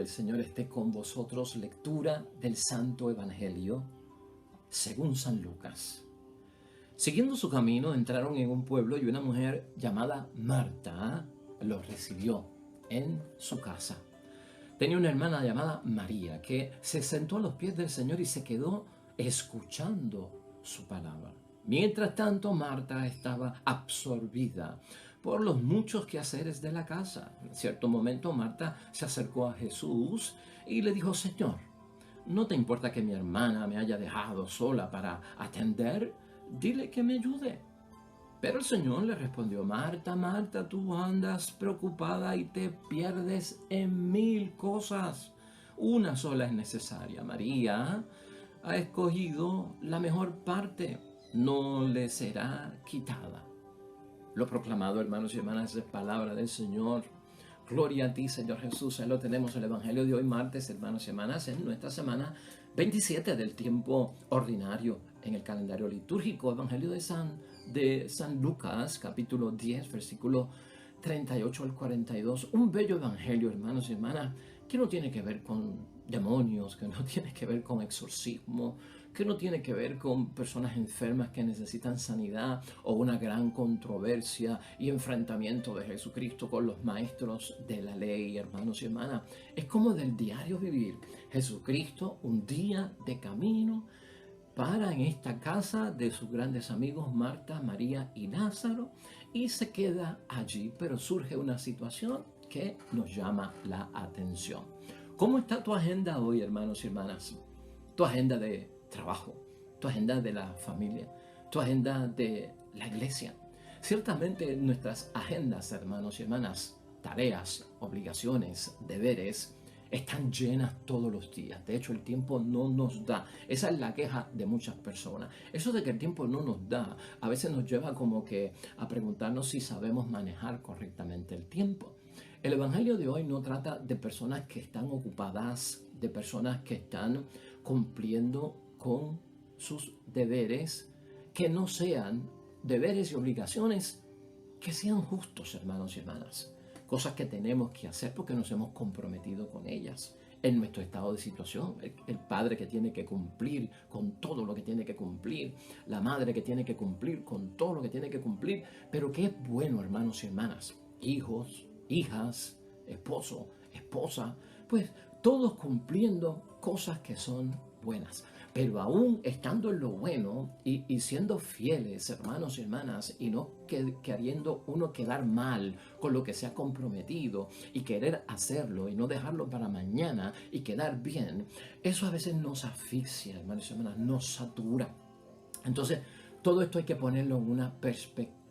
el Señor esté con vosotros. Lectura del Santo Evangelio según San Lucas. Siguiendo su camino, entraron en un pueblo y una mujer llamada Marta los recibió en su casa. Tenía una hermana llamada María que se sentó a los pies del Señor y se quedó escuchando su palabra. Mientras tanto, Marta estaba absorbida por los muchos quehaceres de la casa. En cierto momento, Marta se acercó a Jesús y le dijo: Señor, ¿no te importa que mi hermana me haya dejado sola para atender? Dile que me ayude. Pero el Señor le respondió: Marta, Marta, tú andas preocupada y te pierdes en 1000 cosas. Una sola es necesaria. María ha escogido la mejor parte, no le será quitada. Lo proclamado, hermanos y hermanas, es palabra del Señor. Gloria a ti, Señor Jesús. Ahí lo tenemos, el Evangelio de hoy, martes, hermanos y hermanas, en nuestra semana 27 del tiempo ordinario en el calendario litúrgico. Evangelio de San Lucas, capítulo 10, versículo 38 al 42. Un bello evangelio, hermanos y hermanas, que no tiene que ver con demonios, que no tiene que ver con exorcismo, que no tiene que ver con personas enfermas que necesitan sanidad o una gran controversia y enfrentamiento de Jesucristo con los maestros de la ley, hermanos y hermanas. Es como del diario vivir. Jesucristo, un día de camino, para en esta casa de sus grandes amigos Marta, María y Lázaro y se queda allí, pero surge una situación que nos llama la atención. ¿Cómo está tu agenda hoy, hermanos y hermanas? Tu agenda de trabajo, tu agenda de la familia, tu agenda de la iglesia. Ciertamente nuestras agendas, hermanos y hermanas, tareas, obligaciones, deberes, están llenas todos los días. De hecho, el tiempo no nos da. Esa es la queja de muchas personas. Eso de que el tiempo no nos da, a veces nos lleva como que a preguntarnos si sabemos manejar correctamente el tiempo. El Evangelio de hoy no trata de personas que están ocupadas, de personas que están cumpliendo con sus deberes, que no sean deberes y obligaciones que sean justos, hermanos y hermanas. Cosas que tenemos que hacer porque nos hemos comprometido con ellas en nuestro estado de situación. El padre que tiene que cumplir con todo lo que tiene que cumplir, la madre que tiene que cumplir con todo lo que tiene que cumplir. Pero qué es bueno, hermanos y hermanas, hijos, hijas, esposo, esposa, pues todos cumpliendo cosas que son buenas. Pero aún estando en lo bueno y siendo fieles, hermanos y hermanas, y no queriendo uno quedar mal con lo que se ha comprometido y querer hacerlo y no dejarlo para mañana y quedar bien, eso a veces nos asfixia, hermanos y hermanas, nos satura. Entonces, todo esto hay que ponerlo en una perspectiva.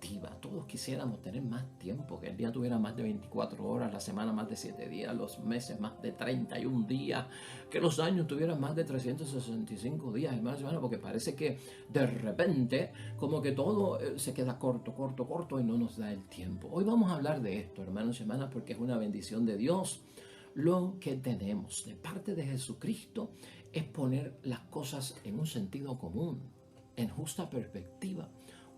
Todos quisiéramos tener más tiempo, que el día tuviera más de 24 horas, la semana más de 7 días, los meses más de 31 días, que los años tuvieran más de 365 días, hermanos y hermanas, porque parece que de repente como que todo se queda corto y no nos da el tiempo. Hoy vamos a hablar de esto, hermanos y hermanas, porque es una bendición de Dios. Lo que tenemos de parte de Jesucristo es poner las cosas en un sentido común, en justa perspectiva,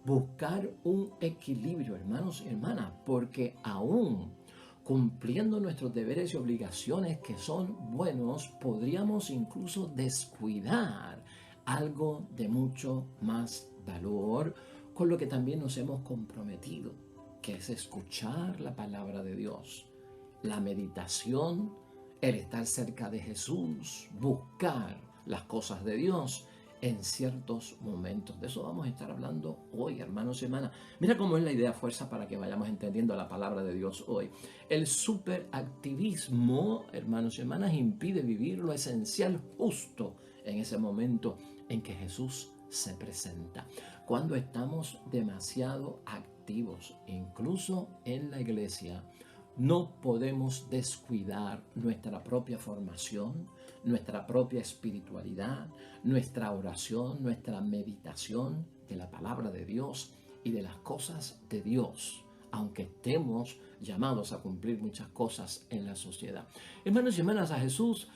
buscar un equilibrio, hermanos y hermanas, porque aún cumpliendo nuestros deberes y obligaciones que son buenos, podríamos incluso descuidar algo de mucho más valor con lo que también nos hemos comprometido, que es escuchar la palabra de Dios, la meditación, el estar cerca de Jesús, buscar las cosas de Dios en ciertos momentos. De eso vamos a estar hablando hoy, hermanos y hermanas. Mira cómo es la idea fuerza para que vayamos entendiendo la palabra de Dios hoy. El superactivismo, hermanos y hermanas, impide vivir lo esencial justo en ese momento en que Jesús se presenta. Cuando estamos demasiado activos, incluso en la iglesia, no podemos descuidar nuestra propia formación, nuestra propia espiritualidad, nuestra oración, nuestra meditación de la palabra de Dios y de las cosas de Dios, aunque estemos llamados a cumplir muchas cosas en la sociedad. Hermanos y hermanas, a Jesús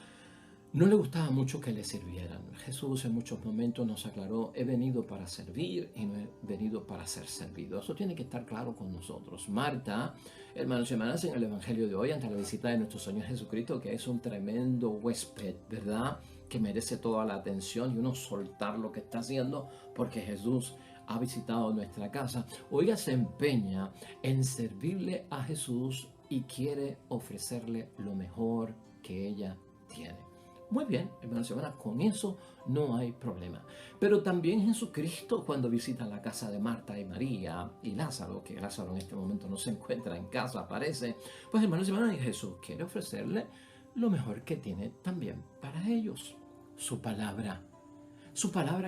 no le gustaba mucho que le sirvieran. Jesús en muchos momentos nos aclaró, he venido para servir y no he venido para ser servido. Eso tiene que estar claro con nosotros. Marta, hermanos y hermanas, en el Evangelio de hoy, ante la visita de nuestro Señor Jesucristo, que es un tremendo huésped, ¿verdad?, que merece toda la atención y uno soltar lo que está haciendo porque Jesús ha visitado nuestra casa. Hoy ella se empeña en servirle a Jesús y quiere ofrecerle lo mejor que ella tiene. Muy bien, hermanos y hermanas, con eso no hay problema. Pero también Jesucristo, cuando visita la casa de Marta y María y Lázaro, que Lázaro en este momento no se encuentra en casa, aparece, pues hermanos y hermanas, Jesús quiere ofrecerle lo mejor que tiene también para ellos. Su palabra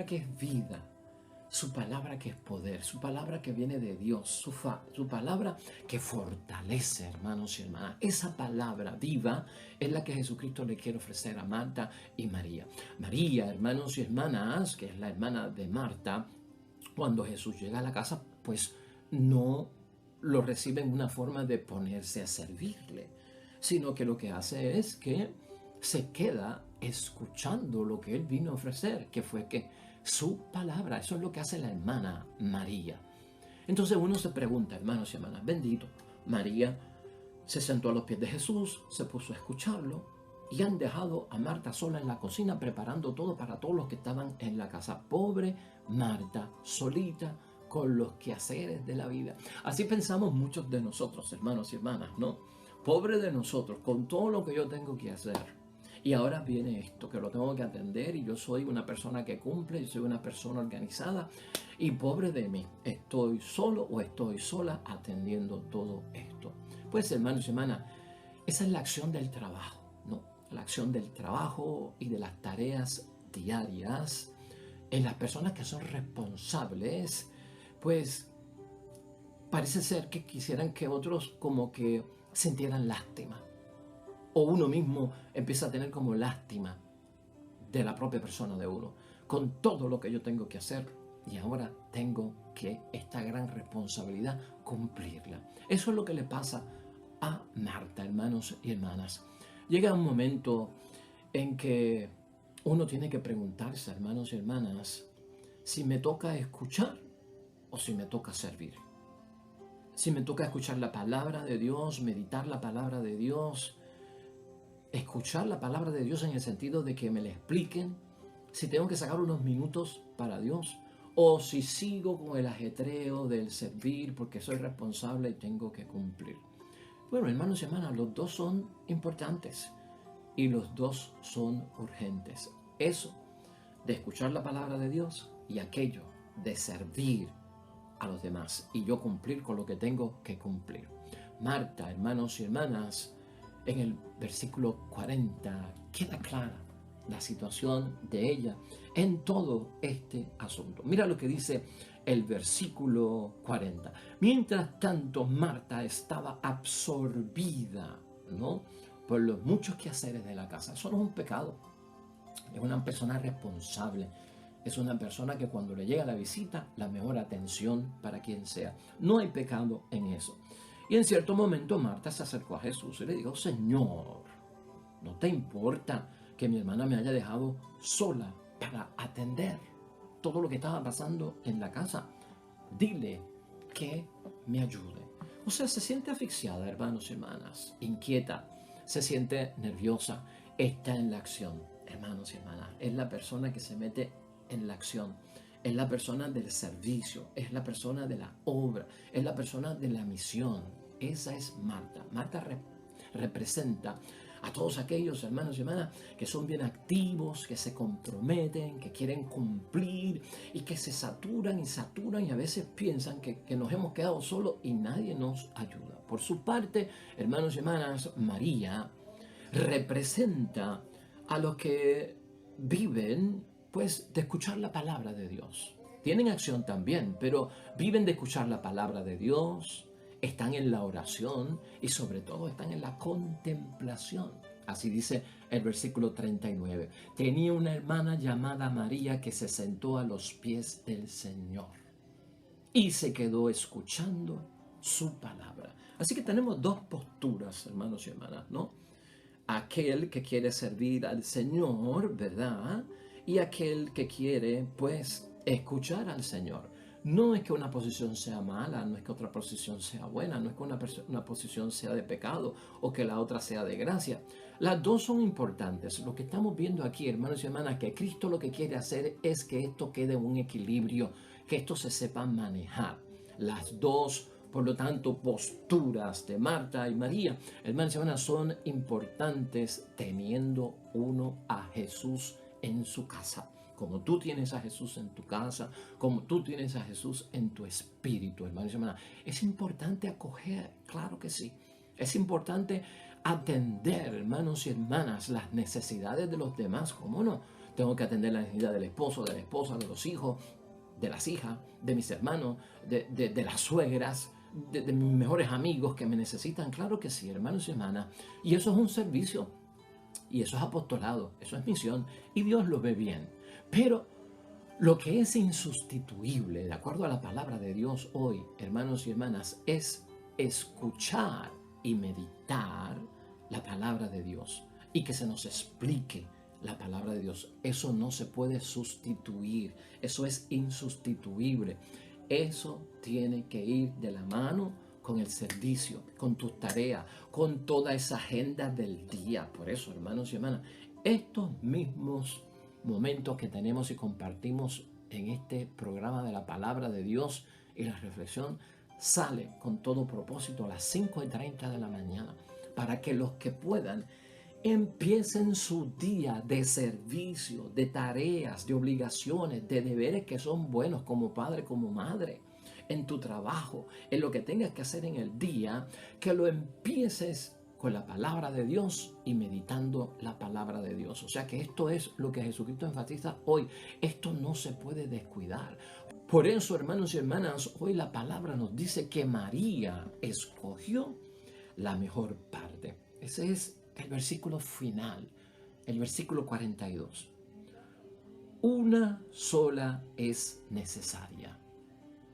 que es vida, su palabra que es poder, su palabra que viene de Dios, su palabra que fortalece, hermanos y hermanas. Esa palabra viva es la que Jesucristo le quiere ofrecer a Marta y María. María, hermanos y hermanas, que es la hermana de Marta, cuando Jesús llega a la casa, pues no lo recibe en una forma de ponerse a servirle, sino que lo que hace es que se queda escuchando lo que él vino a ofrecer, que fue que su palabra. Eso es lo que hace la hermana María. Entonces uno se pregunta, hermanos y hermanas, bendito, María se sentó a los pies de Jesús, se puso a escucharlo y han dejado a Marta sola en la cocina preparando todo para todos los que estaban en la casa. Pobre Marta, solita con los quehaceres de la vida. Así pensamos muchos de nosotros, hermanos y hermanas, ¿no? Pobre de nosotros, con todo lo que yo tengo que hacer. Y ahora viene esto, que lo tengo que atender y yo soy una persona que cumple, yo soy una persona organizada y pobre de mí, estoy solo o estoy sola atendiendo todo esto. Pues hermanos y hermanas, esa es la acción del trabajo, ¿no? La acción del trabajo y de las tareas diarias en las personas que son responsables, pues parece ser que quisieran que otros como que sintieran lástima. O uno mismo empieza a tener como lástima de la propia persona de uno, con todo lo que yo tengo que hacer y ahora tengo que esta gran responsabilidad cumplirla. Eso es lo que le pasa a Marta, hermanos y hermanas. Llega un momento en que uno tiene que preguntarse, hermanos y hermanas, si me toca escuchar o si me toca servir. Si me toca escuchar la palabra de Dios, meditar la palabra de Dios, escuchar la palabra de Dios en el sentido de que me la expliquen, si tengo que sacar unos minutos para Dios, o si sigo con el ajetreo del servir porque soy responsable y tengo que cumplir. Bueno, hermanos y hermanas, los dos son importantes y los dos son urgentes. Eso de escuchar la palabra de Dios y aquello de servir a los demás y yo cumplir con lo que tengo que cumplir. Marta, hermanos y hermanas, en el versículo 40 queda clara la situación de ella en todo este asunto. Mira lo que dice el versículo 40. Mientras tanto, Marta estaba absorbida, ¿no?, por los muchos quehaceres de la casa. Eso no es un pecado. Es una persona responsable. Es una persona que cuando le llega la visita, la mejor atención para quien sea. No hay pecado en eso. Y en cierto momento Marta se acercó a Jesús y le dijo, Señor, ¿no te importa que mi hermana me haya dejado sola para atender todo lo que estaba pasando en la casa? Dile que me ayude. O sea, se siente asfixiada, hermanos y hermanas, inquieta, se siente nerviosa, está en la acción, hermanos y hermanas. Es la persona que se mete en la acción. Es la persona del servicio, es la persona de la obra, es la persona de la misión. Esa es Marta. Marta representa a todos aquellos hermanos y hermanas que son bien activos, que se comprometen, que quieren cumplir y que se saturan y a veces piensan que nos hemos quedado solos y nadie nos ayuda. Por su parte, hermanos y hermanas, María representa a los que viven pues de escuchar la palabra de Dios. Tienen acción también, pero viven de escuchar la palabra de Dios, están en la oración y sobre todo están en la contemplación. Así dice el versículo 39. Tenía una hermana llamada María que se sentó a los pies del Señor y se quedó escuchando su palabra. Así que tenemos dos posturas, hermanos y hermanas, ¿no? aquel que quiere servir al Señor, ¿verdad? Y aquel que quiere, pues, escuchar al Señor. No es que una posición sea mala, no es que otra posición sea buena, no es que una posición sea de pecado o que la otra sea de gracia. Las dos son importantes. Lo que estamos viendo aquí, hermanos y hermanas, que Cristo lo que quiere hacer es que esto quede en un equilibrio, que esto se sepa manejar. Las dos, por lo tanto, posturas de Marta y María, hermanos y hermanas, son importantes teniendo uno a Jesús en su casa. Como tú tienes a Jesús en tu casa, como tú tienes a Jesús en tu espíritu, hermanos y hermanas. Es importante acoger, claro que sí. Es importante atender, hermanos y hermanas, las necesidades de los demás. ¿Cómo no? Tengo que atender la necesidad del esposo, de la esposa, de los hijos, de las hijas, de mis hermanos, de las suegras, de mis mejores amigos que me necesitan. Claro que sí, hermanos y hermanas. Y eso es un servicio. Y eso es apostolado, eso es misión. Y Dios lo ve bien. Pero lo que es insustituible, de acuerdo a la palabra de Dios hoy, hermanos y hermanas, es escuchar y meditar la palabra de Dios y que se nos explique la palabra de Dios. Eso no se puede sustituir, eso es insustituible. Eso tiene que ir de la mano con el servicio, con tus tareas, con toda esa agenda del día. Por eso, hermanos y hermanas, estos mismos momentos que tenemos y compartimos en este programa de la palabra de Dios y la reflexión sale con todo propósito a las 5:30 de la mañana para que los que puedan empiecen su día de servicio, de tareas, de obligaciones, de deberes que son buenos como padre, como madre, en tu trabajo, en lo que tengas que hacer en el día, que lo empieces con la palabra de Dios y meditando la palabra de Dios. O sea que esto es lo que Jesucristo enfatiza hoy. Esto no se puede descuidar. Por eso, hermanos y hermanas, hoy la palabra nos dice que María escogió la mejor parte. Ese es el versículo final, el versículo 42. Una sola es necesaria.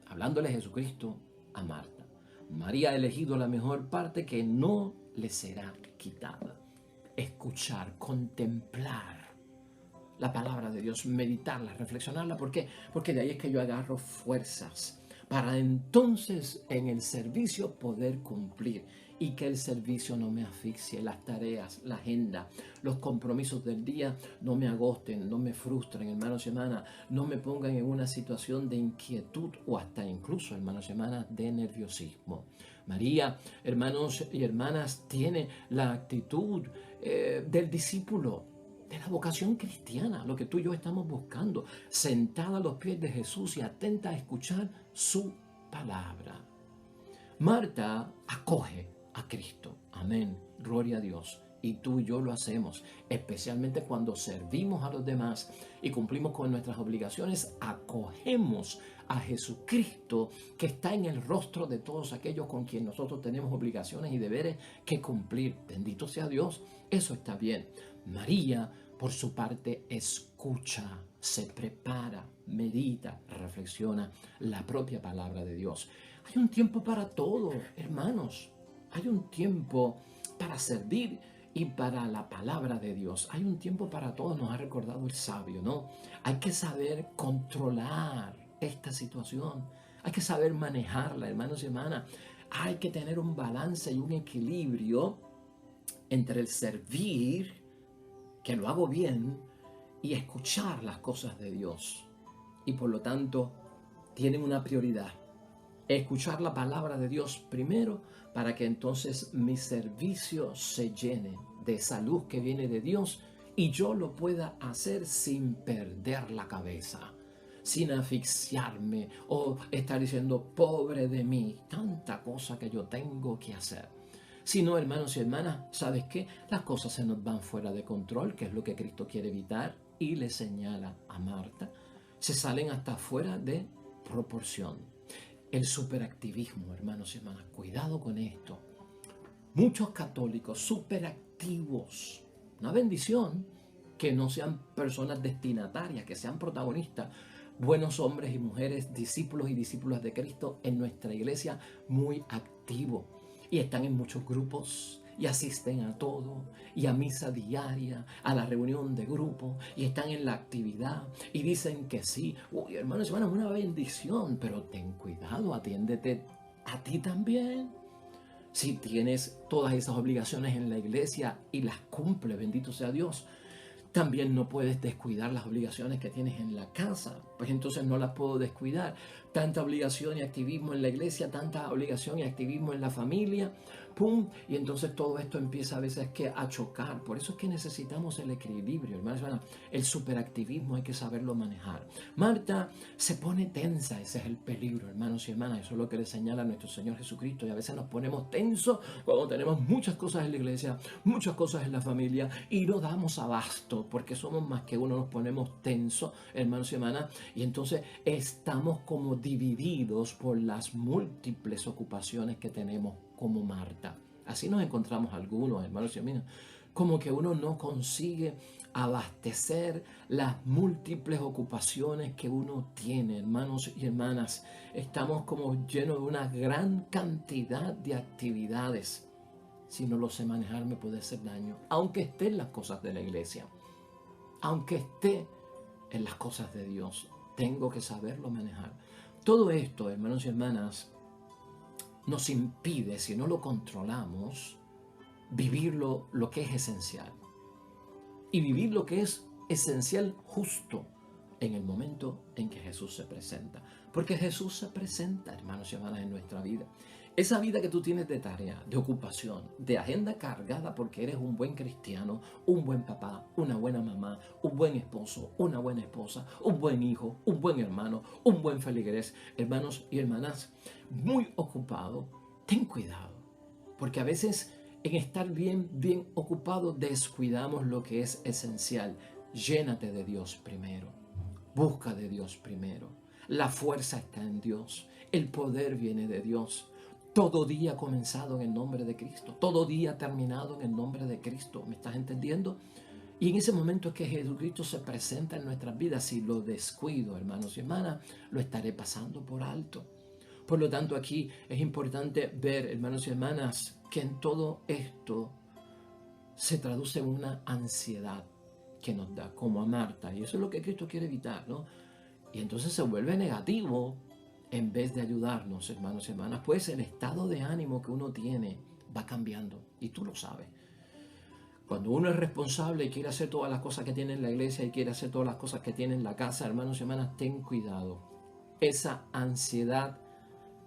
Hablándole Jesucristo a Marta. María ha elegido la mejor parte que no le será quitada. Escuchar, contemplar la palabra de Dios, meditarla, reflexionarla. ¿Por qué? Porque de ahí es que yo agarro fuerzas para entonces en el servicio poder cumplir y que el servicio no me asfixie, las tareas, la agenda, los compromisos del día no me agosten, no me frustren, hermanos y hermanas, no me pongan en una situación de inquietud o hasta incluso, hermanos y hermanas, de nerviosismo. María, hermanos y hermanas, tiene la actitud del discípulo, de la vocación cristiana, lo que tú y yo estamos buscando, sentada a los pies de Jesús y atenta a escuchar su palabra. Marta acoge a Cristo. Amén. Gloria a Dios. Y tú y yo lo hacemos, especialmente cuando servimos a los demás y cumplimos con nuestras obligaciones, acogemos a Jesucristo que está en el rostro de todos aquellos con quien nosotros tenemos obligaciones y deberes que cumplir. Bendito sea Dios, eso está bien. María, por su parte, escucha, se prepara, medita, reflexiona la propia palabra de Dios. Hay un tiempo para todo, hermanos. Hay un tiempo para servir y para la palabra de Dios. Hay un tiempo para todo, nos ha recordado el sabio, ¿no? Hay que saber controlar esta situación. Hay que saber manejarla, hermanos y hermanas. Hay que tener un balance y un equilibrio entre el servir, que lo hago bien, y escuchar las cosas de Dios. Y por lo tanto, tienen una prioridad. Escuchar la palabra de Dios primero para que entonces mi servicio se llene de esa luz que viene de Dios y yo lo pueda hacer sin perder la cabeza, sin asfixiarme o estar diciendo pobre de mí, tanta cosa que yo tengo que hacer. Si no, hermanos y hermanas, ¿sabes qué? Las cosas se nos van fuera de control, que es lo que Cristo quiere evitar, y le señala a Marta. Se salen hasta fuera de proporción. El superactivismo, hermanos y hermanas, cuidado con esto. Muchos católicos superactivos, una bendición, que no sean personas destinatarias, que sean protagonistas, buenos hombres y mujeres, discípulos y discípulas de Cristo en nuestra iglesia, muy activos. Y están en muchos grupos, y asisten a todo, y a misa diaria, a la reunión de grupo, y están en la actividad, y dicen que sí. Uy, hermanos, hermanas, una bendición, pero ten cuidado, atiéndete a ti también. Si tienes todas esas obligaciones en la iglesia y las cumple, bendito sea Dios, también no puedes descuidar las obligaciones que tienes en la casa. Pues entonces no las puedo descuidar. Tanta obligación y activismo en la iglesia, tanta obligación y activismo en la familia. ¡Pum! Y entonces todo esto empieza a veces a chocar. Por eso es que necesitamos el equilibrio, hermanos y hermanas. El superactivismo hay que saberlo manejar. Marta se pone tensa. Ese es el peligro, hermanos y hermanas. Eso es lo que le señala a nuestro Señor Jesucristo. Y a veces nos ponemos tensos cuando tenemos muchas cosas en la iglesia, muchas cosas en la familia y no damos abasto porque somos más que uno. Nos ponemos tensos, hermanos y hermanas. Y entonces estamos como divididos por las múltiples ocupaciones que tenemos como Marta. Así nos encontramos algunos, hermanos y hermanas, como que uno no consigue abastecer las múltiples ocupaciones que uno tiene, hermanos y hermanas. Estamos como llenos de una gran cantidad de actividades. Si no lo sé manejar me puede hacer daño, aunque esté en las cosas de la iglesia, aunque esté en las cosas de Dios. Tengo que saberlo manejar. Todo esto, hermanos y hermanas, nos impide, si no lo controlamos, vivir lo que es esencial. Y vivir lo que es esencial justo en el momento en que Jesús se presenta. Porque Jesús se presenta, hermanos y hermanas, en nuestra vida. Esa vida que tú tienes de tarea, de ocupación, de agenda cargada porque eres un buen cristiano, un buen papá, una buena mamá, un buen esposo, una buena esposa, un buen hijo, un buen hermano, un buen feligrés, hermanos y hermanas, muy ocupado, ten cuidado. Porque a veces en estar bien ocupado descuidamos lo que es esencial. Llénate de Dios primero. Busca de Dios primero. La fuerza está en Dios. El poder viene de Dios. Todo día comenzado en el nombre de Cristo. Todo día terminado en el nombre de Cristo. ¿Me estás entendiendo? Y en ese momento es que Jesucristo se presenta en nuestras vidas. Si lo descuido, hermanos y hermanas, lo estaré pasando por alto. Por lo tanto, aquí es importante ver, hermanos y hermanas, que en todo esto se traduce en una ansiedad que nos da, como a Marta. Y eso es lo que Cristo quiere evitar, ¿no? Y entonces se vuelve negativo en vez de ayudarnos, hermanos y hermanas. Pues el estado de ánimo que uno tiene va cambiando. Y tú lo sabes. Cuando uno es responsable y quiere hacer todas las cosas que tiene en la iglesia y quiere hacer todas las cosas que tiene en la casa, hermanos y hermanas, ten cuidado. Esa ansiedad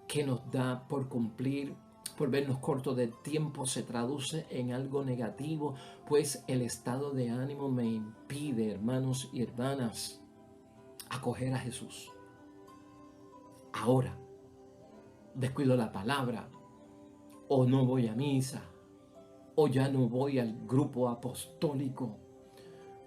que nos da por cumplir, por vernos cortos de tiempo, se traduce en algo negativo, pues el estado de ánimo me impide, hermanos y hermanas, acoger a Jesús. Ahora, descuido la palabra, o no voy a misa, o ya no voy al grupo apostólico,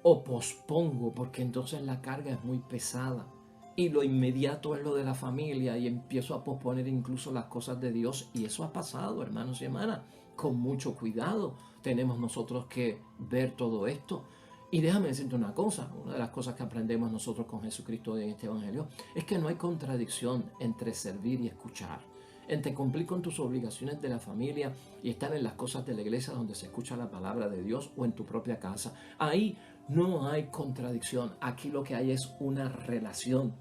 o pospongo porque entonces la carga es muy pesada. Y lo inmediato es lo de la familia y empiezo a posponer incluso las cosas de Dios. Y eso ha pasado, hermanos y hermanas. Con mucho cuidado tenemos nosotros que ver todo esto. Y déjame decirte una cosa, una de las cosas que aprendemos nosotros con Jesucristo en este Evangelio es que no hay contradicción entre servir y escuchar, entre cumplir con tus obligaciones de la familia y estar en las cosas de la iglesia donde se escucha la palabra de Dios o en tu propia casa. Ahí no hay contradicción, aquí lo que hay es una relación.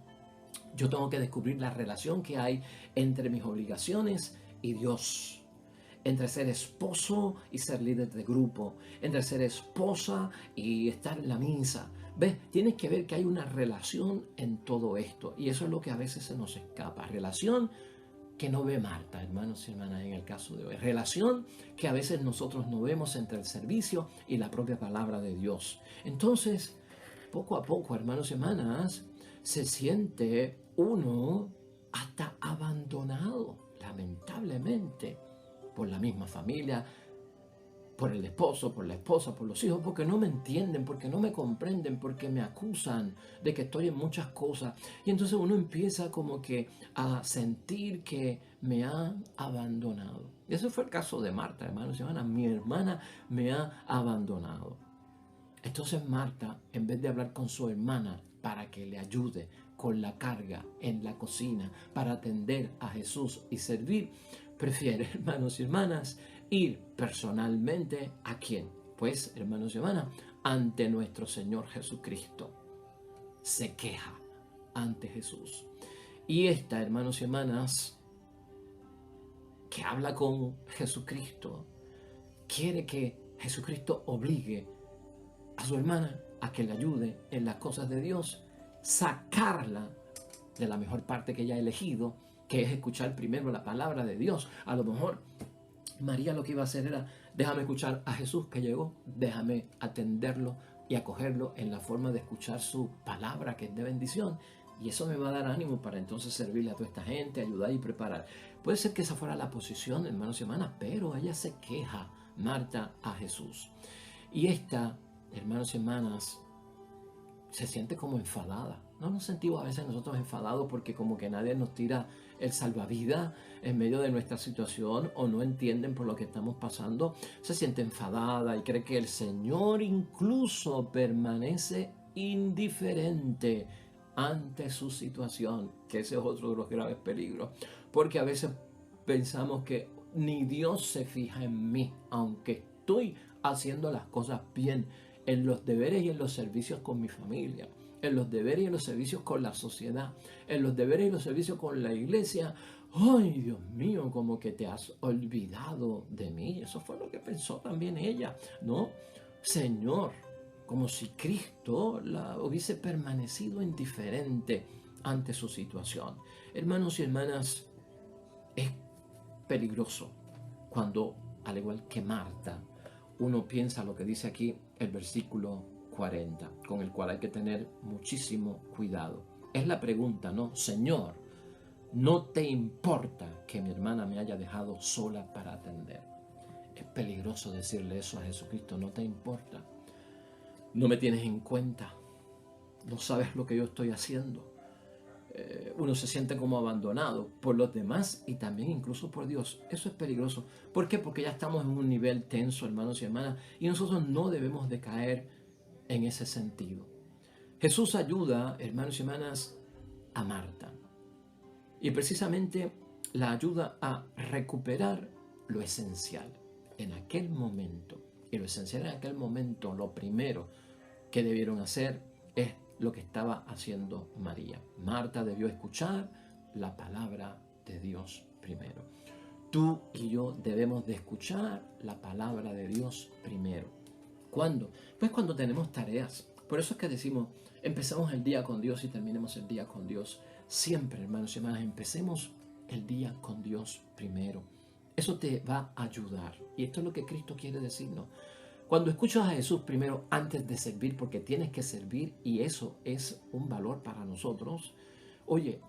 Yo tengo que descubrir la relación que hay entre mis obligaciones y Dios, entre ser esposo y ser líder de grupo, entre ser esposa y estar en la misa. ¿Ves? Tienes que ver que hay una relación en todo esto y eso es lo que a veces se nos escapa. Relación que no ve Marta, hermanos y hermanas, en el caso de hoy. Relación que a veces nosotros no vemos entre el servicio y la propia palabra de Dios. Entonces, poco a poco, hermanos y hermanas, se siente uno hasta abandonado, lamentablemente, por la misma familia, por el esposo, por la esposa, por los hijos, porque no me entienden, porque no me comprenden, porque me acusan de que estoy en muchas cosas. Y entonces uno empieza como que a sentir que me han abandonado. Y ese fue el caso de Marta, hermanos y hermanas. Mi hermana me ha abandonado. Entonces Marta, en vez de hablar con su hermana para que le ayude con la carga en la cocina, para atender a Jesús y servir, prefiere, hermanos y hermanas, ir personalmente ¿a quién? Pues, hermanos y hermanas, ante nuestro Señor Jesucristo. Se queja ante Jesús. Y esta, hermanos y hermanas, que habla con Jesucristo, quiere que Jesucristo obligue a su hermana a que le ayude en las cosas de Dios, sacarla de la mejor parte que ella ha elegido, que es escuchar primero la palabra de Dios. A lo mejor María lo que iba a hacer era: déjame escuchar a Jesús que llegó, déjame atenderlo y acogerlo en la forma de escuchar su palabra, que es de bendición, y eso me va a dar ánimo para entonces servirle a toda esta gente, ayudar y preparar. Puede ser que esa fuera la posición, hermanos y hermanas, pero ella se queja, Marta, a Jesús. Y esta, hermanos y hermanas, se siente como enfadada. ¿No nos sentimos a veces nosotros enfadados porque como que nadie nos tira el salvavidas en medio de nuestra situación, o no entienden por lo que estamos pasando? Se siente enfadada y cree que el Señor incluso permanece indiferente ante su situación, que ese es otro de los graves peligros, porque a veces pensamos que ni Dios se fija en mí, aunque estoy haciendo las cosas bien, en los deberes y en los servicios con mi familia, en los deberes y en los servicios con la sociedad, en los deberes y los servicios con la iglesia. ¡Ay, Dios mío! Como que te has olvidado de mí. Eso fue lo que pensó también ella, ¿no? Señor, como si Cristo la hubiese permanecido indiferente ante su situación. Hermanos y hermanas, es peligroso cuando, al igual que Marta, uno piensa lo que dice aquí el versículo 40, con el cual hay que tener muchísimo cuidado. Es la pregunta, ¿no? Señor, ¿no te importa que mi hermana me haya dejado sola para atender? Es peligroso decirle eso a Jesucristo. No te importa, no me tienes en cuenta, no sabes lo que yo estoy haciendo. Uno se siente como abandonado por los demás y también incluso por Dios. Eso es peligroso. ¿Por qué? Porque ya estamos en un nivel tenso, hermanos y hermanas, y nosotros no debemos de caer en ese sentido. Jesús ayuda, hermanos y hermanas, a Marta, y precisamente la ayuda a recuperar lo esencial en aquel momento. Y lo esencial en aquel momento, lo primero que debieron hacer, es lo que estaba haciendo María. Marta debió escuchar la palabra de Dios primero. Tú y yo debemos de escuchar la palabra de Dios primero. ¿Cuándo? Pues cuando tenemos tareas. Por eso es que decimos, empezamos el día con Dios y terminemos el día con Dios. Siempre, hermanos y hermanas, empecemos el día con Dios primero. Eso te va a ayudar. Y esto es lo que Cristo quiere decirnos. Cuando escuchas a Jesús primero antes de servir, porque tienes que servir y eso es un valor para nosotros, oye,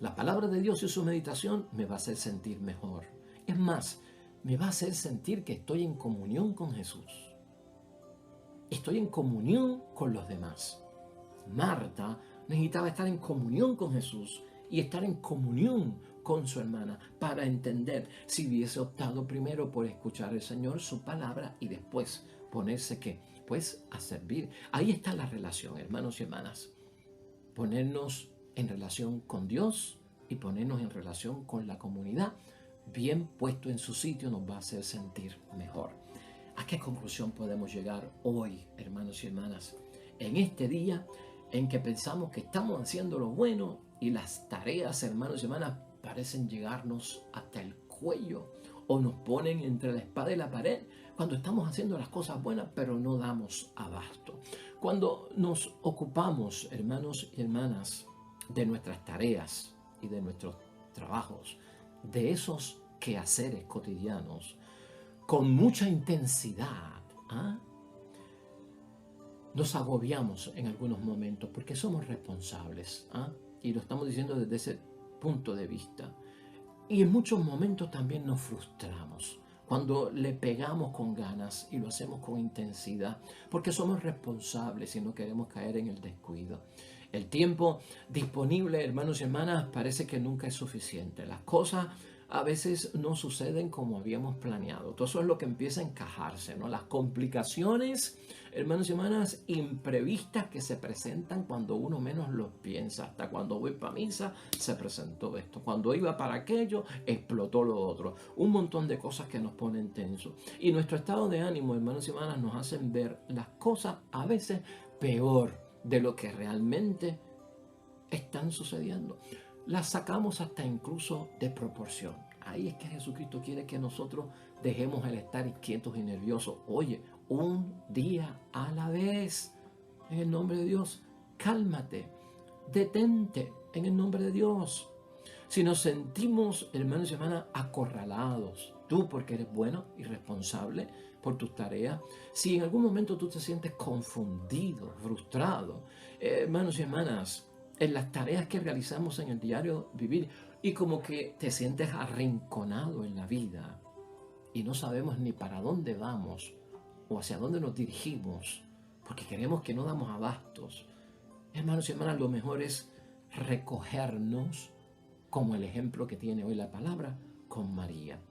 la palabra de Dios y su meditación me va a hacer sentir mejor. Es más, me va a hacer sentir que estoy en comunión con Jesús. Estoy en comunión con los demás. Marta necesitaba estar en comunión con Jesús y estar en comunión con su hermana para entender si hubiese optado primero por escuchar al Señor, su palabra, y después ponerse ¿qué? Pues a servir. Ahí está la relación, hermanos y hermanas. Ponernos en relación con Dios y ponernos en relación con la comunidad, bien puesto en su sitio, nos va a hacer sentir mejor. ¿A qué conclusión podemos llegar hoy, hermanos y hermanas? En este día en que pensamos que estamos haciendo lo bueno y las tareas, hermanos y hermanas, parecen llegarnos hasta el cuello o nos ponen entre la espada y la pared, cuando estamos haciendo las cosas buenas pero no damos abasto. Cuando nos ocupamos, hermanos y hermanas, de nuestras tareas y de nuestros trabajos, de esos quehaceres cotidianos, con mucha intensidad, nos agobiamos en algunos momentos porque somos responsables, y lo estamos diciendo desde ese punto de vista. Y en muchos momentos también nos frustramos cuando le pegamos con ganas y lo hacemos con intensidad, porque somos responsables y no queremos caer en el descuido. El tiempo disponible, hermanos y hermanas, parece que nunca es suficiente. Las cosas a veces no suceden como habíamos planeado. Todo eso es lo que empieza a encajarse, ¿no? Las complicaciones, hermanos y hermanas, imprevistas que se presentan cuando uno menos lo piensa. Hasta cuando voy para misa se presentó esto. Cuando iba para aquello, explotó lo otro. Un montón de cosas que nos ponen tensos. Y nuestro estado de ánimo, hermanos y hermanas, nos hacen ver las cosas a veces peor de lo que realmente están sucediendo. Las sacamos hasta incluso de proporción. Ahí es que Jesucristo quiere que nosotros dejemos el estar inquietos y nerviosos. Oye, un día a la vez, en el nombre de Dios, cálmate, detente, en el nombre de Dios. Si nos sentimos, hermanos y hermanas, acorralados, tú porque eres bueno y responsable por tus tareas, si en algún momento tú te sientes confundido, frustrado, hermanos y hermanas, en las tareas que realizamos en el diario vivir y como que te sientes arrinconado en la vida y no sabemos ni para dónde vamos o hacia dónde nos dirigimos porque queremos que no damos abastos. Hermanos y hermanas, lo mejor es recogernos como el ejemplo que tiene hoy la palabra con María,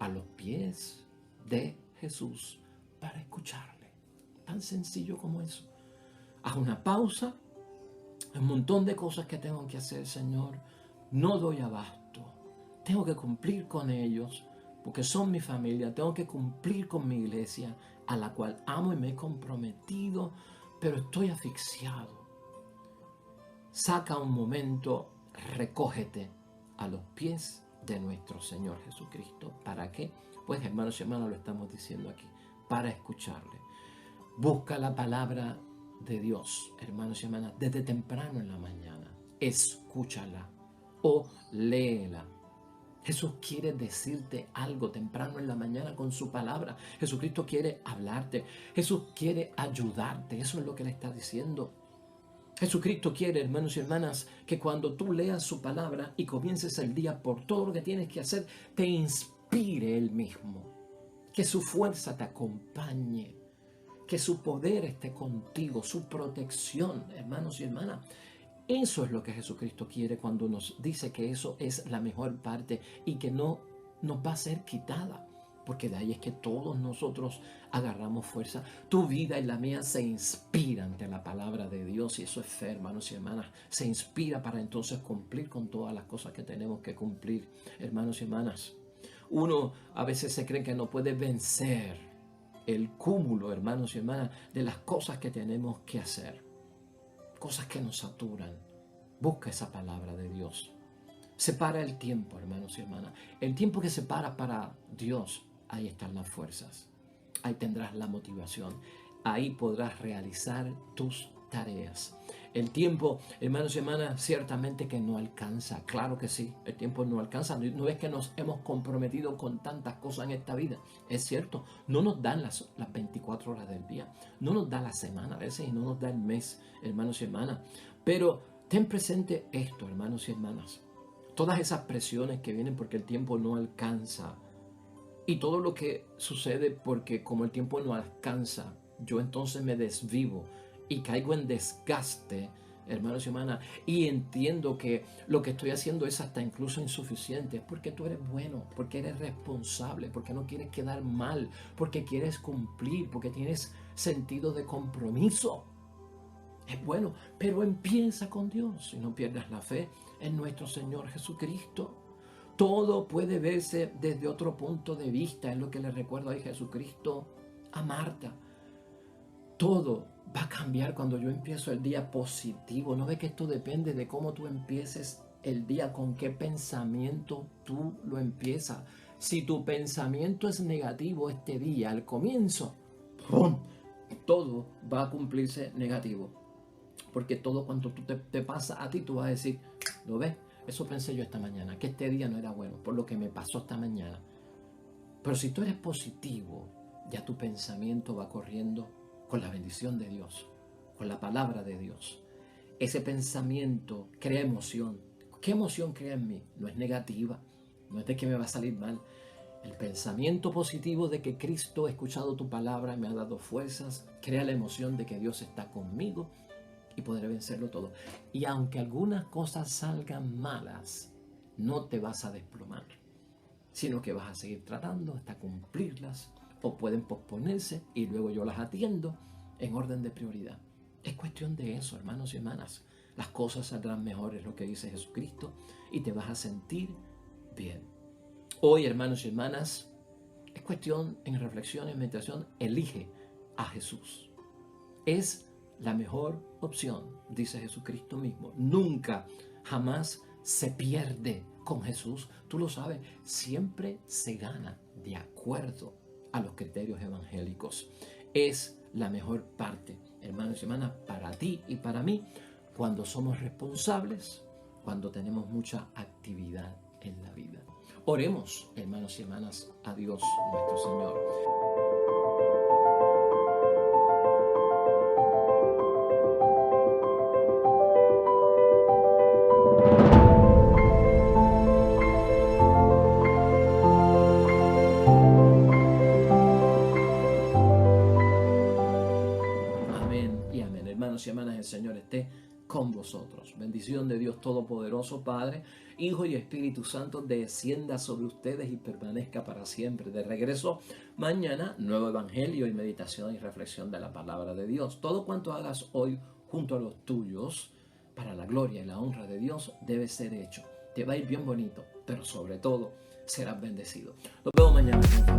a los pies de Jesús para escucharle. Tan sencillo como eso. Haz una pausa. Hay un montón de cosas que tengo que hacer, Señor. No doy abasto. Tengo que cumplir con ellos porque son mi familia. Tengo que cumplir con mi iglesia a la cual amo y me he comprometido, pero estoy asfixiado. Saca un momento, recógete a los pies de nuestro Señor Jesucristo. ¿Para qué? Pues hermanos y hermanas, lo estamos diciendo aquí, para escucharle. Busca la palabra de Dios, hermanos y hermanas, desde temprano en la mañana. Escúchala o léela. Jesús quiere decirte algo temprano en la mañana con su palabra. Jesucristo quiere hablarte. Jesús quiere ayudarte. Eso es lo que le está diciendo. Jesucristo quiere, hermanos y hermanas, que cuando tú leas su palabra y comiences el día por todo lo que tienes que hacer, te inspire Él mismo. Que su fuerza te acompañe. Que su poder esté contigo, su protección, hermanos y hermanas. Eso es lo que Jesucristo quiere cuando nos dice que eso es la mejor parte y que no nos va a ser quitada. Porque de ahí es que todos nosotros agarramos fuerza. Tu vida y la mía se inspira ante la palabra de Dios y eso es fe, hermanos y hermanas. Se inspira para entonces cumplir con todas las cosas que tenemos que cumplir, hermanos y hermanas. Uno a veces se cree que no puede vencer el cúmulo, hermanos y hermanas, de las cosas que tenemos que hacer. Cosas que nos saturan. Busca esa palabra de Dios. Separa el tiempo, hermanos y hermanas. El tiempo que separa para Dios, ahí están las fuerzas. Ahí tendrás la motivación. Ahí podrás realizar tus tareas. El tiempo, hermanos y hermanas, ciertamente que no alcanza. Claro que sí, el tiempo no alcanza. No es que nos hemos comprometido con tantas cosas en esta vida. Es cierto, no nos dan las 24 horas del día. No nos da la semana a veces y no nos da el mes, hermanos y hermanas. Pero ten presente esto, hermanos y hermanas. Todas esas presiones que vienen porque el tiempo no alcanza. Y todo lo que sucede porque como el tiempo no alcanza, yo entonces me desvivo y caigo en desgaste, hermanos y hermanas, y entiendo que lo que estoy haciendo es hasta incluso insuficiente, porque tú eres bueno, porque eres responsable, porque no quieres quedar mal, porque quieres cumplir, porque tienes sentido de compromiso. Es bueno, pero empieza con Dios y no pierdas la fe en nuestro Señor Jesucristo. Todo puede verse desde otro punto de vista, es lo que le recuerdo a Jesucristo a Marta. Todo va a cambiar cuando yo empiezo el día positivo. ¿No ves que esto depende de cómo tú empieces el día, con qué pensamiento tú lo empiezas? Si tu pensamiento es negativo este día, al comienzo, ¡pum!, todo va a cumplirse negativo. Porque todo cuando tú te pasa a ti, tú vas a decir, ¿lo ves? Eso pensé yo esta mañana, que este día no era bueno, por lo que me pasó esta mañana. Pero si tú eres positivo, ya tu pensamiento va corriendo con la bendición de Dios, con la palabra de Dios. Ese pensamiento crea emoción. ¿Qué emoción crea en mí? No es negativa, no es de que me va a salir mal. El pensamiento positivo de que Cristo ha escuchado tu palabra, me ha dado fuerzas, crea la emoción de que Dios está conmigo y podré vencerlo todo. Y aunque algunas cosas salgan malas, no te vas a desplomar. sino que vas a seguir tratando hasta cumplirlas, o pueden posponerse y luego yo las atiendo en orden de prioridad. Es cuestión de eso, hermanos y hermanas. Las cosas saldrán mejor, es lo que dice Jesucristo, y te vas a sentir bien. Hoy, hermanos y hermanas, es cuestión en reflexión, en meditación, elige a Jesús. Es la mejor opción, dice Jesucristo mismo. Nunca, jamás se pierde con Jesús. Tú lo sabes, siempre se gana de acuerdo a los criterios evangélicos. Es la mejor parte, hermanos y hermanas, para ti y para mí, cuando somos responsables, cuando tenemos mucha actividad en la vida. Oremos, hermanos y hermanas, a Dios nuestro Señor. Amén y amén. Hermanos y hermanas, el Señor esté con vosotros. Bendición de Dios Todopoderoso, Padre, Hijo y Espíritu Santo, descienda sobre ustedes y permanezca para siempre. De regreso mañana, nuevo evangelio y meditación y reflexión de la palabra de Dios. Todo cuanto hagas hoy junto a los tuyos, para la gloria y la honra de Dios, debe ser hecho. Te va a ir bien bonito, pero sobre todo serás bendecido. Nos vemos mañana.